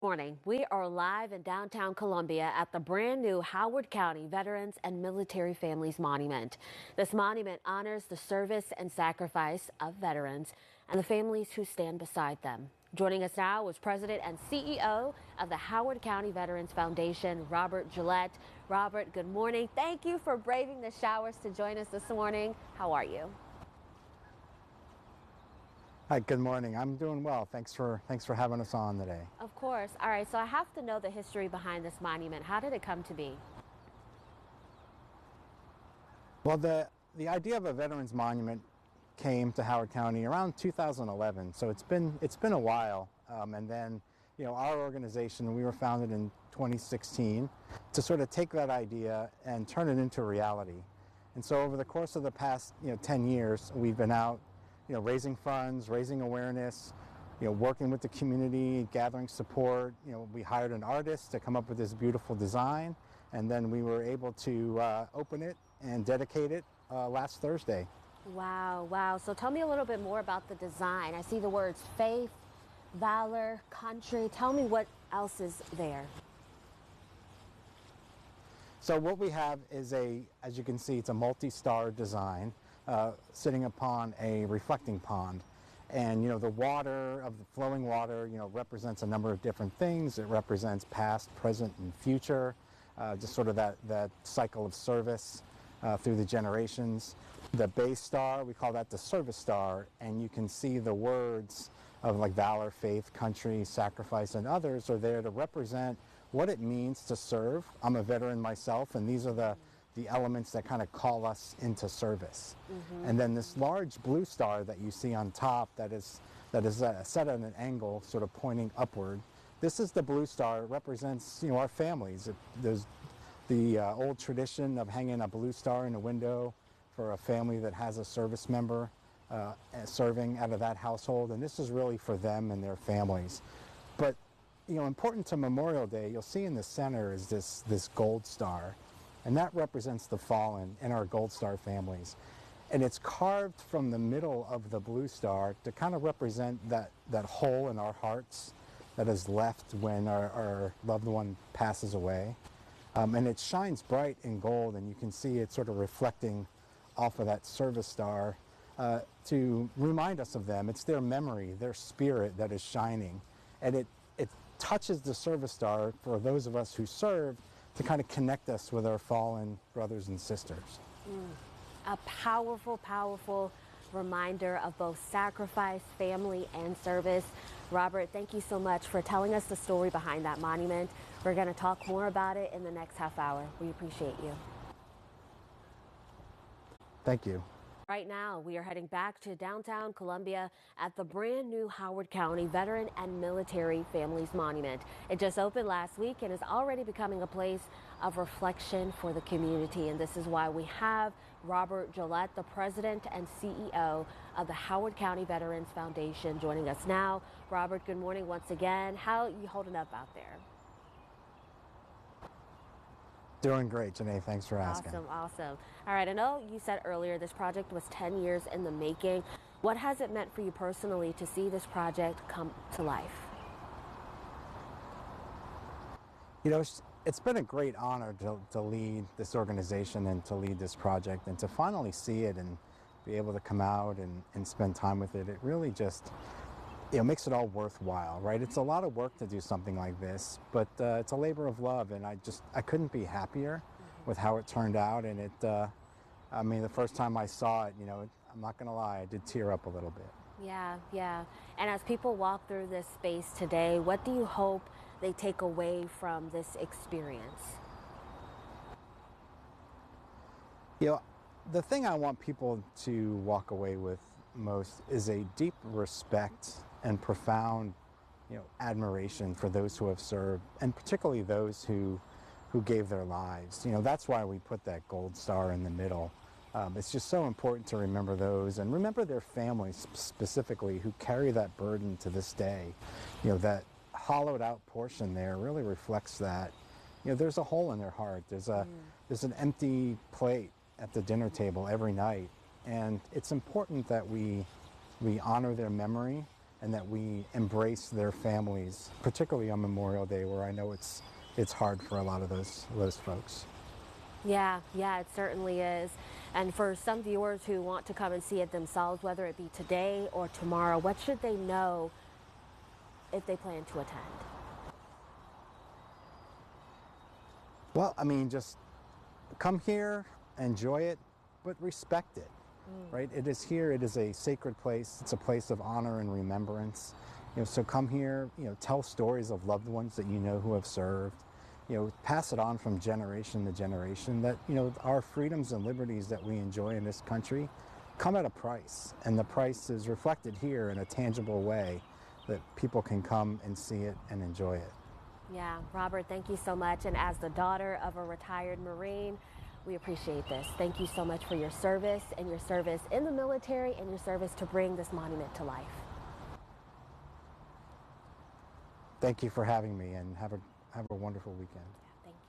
Morning. We are live in downtown Columbia at the brand new Howard County Veterans and Military Families Monument. This monument honors the service and sacrifice of veterans and the families who stand beside them. Joining us now is President and CEO of the Howard County Veterans Foundation, Robert Gillette. Robert, good morning. Thank you for braving the showers to join us this morning. How are you? Hi, good morning. I'm doing well. Thanks for having us on today. Of course. All right, so I have to know the history behind this monument. How did it come to be? Well, the idea of a veterans monument came to Howard County around 2011, so it's been a while. And then, our organization, we were founded in 2016 to sort of take that idea and turn it into reality. And so over the course of the past 10 years, we've been out raising funds, raising awareness, working with the community, gathering support. We hired an artist to come up with this beautiful design, and then we were able to open it and dedicate it last Thursday. Wow, wow. So tell me a little bit more about the design. I see the words faith, valor, country. Tell me what else is there. So what we have is as you can see, it's a multi-star design sitting upon a reflecting pond. And the water of the flowing water, represents a number of different things. It represents past, present, and future, just sort of that cycle of service through the generations. The base star, we call that the service star, and you can see the words of like valor, faith, country, sacrifice, and others are there to represent what it means to serve. I'm a veteran myself, and these are the elements that kind of call us into service. And then this large blue star that you see on top that is set at an angle sort of pointing upward. This is the blue star. It represents our families. There's the old tradition of hanging a blue star in a window for a family that has a service member serving out of that household, and this is really for them and their families. But important to Memorial Day, you'll see in the center is this gold star. And that represents the fallen in our Gold Star families. And it's carved from the middle of the blue star to kind of represent that hole in our hearts that is left when our loved one passes away. And it shines bright in gold, and you can see it sort of reflecting off of that service star to remind us of them. It's their memory, their spirit that is shining. And it touches the service star for those of us who serve to kind of connect us with our fallen brothers and sisters. A powerful, powerful reminder of both sacrifice, family, and service. Robert, thank you so much for telling us the story behind that monument. We're going to talk more about it in the next half hour. We appreciate you. Thank you. Right now, we are heading back to downtown Columbia at the brand new Howard County Veteran and Military Families Monument. It just opened last week and is already becoming a place of reflection for the community. And this is why we have Robert Gillette, the president and CEO of the Howard County Veterans Foundation, joining us now. Robert, good morning once again. How are you holding up out there? Doing great, Janae. Thanks for asking. Awesome. All right, I know you said earlier this project was 10 years in the making. What has it meant for you personally to see this project come to life? It's been a great honor to lead this organization and to lead this project, and to finally see it and be able to come out and spend time with it. It really just makes it all worthwhile, right? It's a lot of work to do something like this, but it's a labor of love, and I couldn't be happier with how it turned out. And the first time I saw it, I'm not gonna lie, I did tear up a little bit. Yeah. And as people walk through this space today, what do you hope they take away from this experience? The thing I want people to walk away with most is a deep respect and profound, admiration for those who have served, and particularly those who gave their lives. That's why we put that gold star in the middle. It's just so important to remember those and remember their families specifically who carry that burden to this day. That hollowed out portion there really reflects that. There's a hole in their heart. There's an empty plate at the dinner table every night, and it's important that we honor their memory and that we embrace their families, particularly on Memorial Day, where I know it's hard for a lot of those folks. Yeah, it certainly is. And for some viewers who want to come and see it themselves, whether it be today or tomorrow, what should they know if they plan to attend? Well, I mean, just come here, enjoy it, but respect it, right? It is here, it is a sacred place. It's a place of honor and remembrance. So come here, tell stories of loved ones that you know who have served. Pass it on from generation to generation that, our freedoms and liberties that we enjoy in this country come at a price. And the price is reflected here in a tangible way that people can come and see it and enjoy it. Yeah, Robert, thank you so much. And as the daughter of a retired Marine, we appreciate this. Thank you so much for your service and your service in the military and your service to bring this monument to life. Thank you for having me, and have a wonderful weekend. Thank you.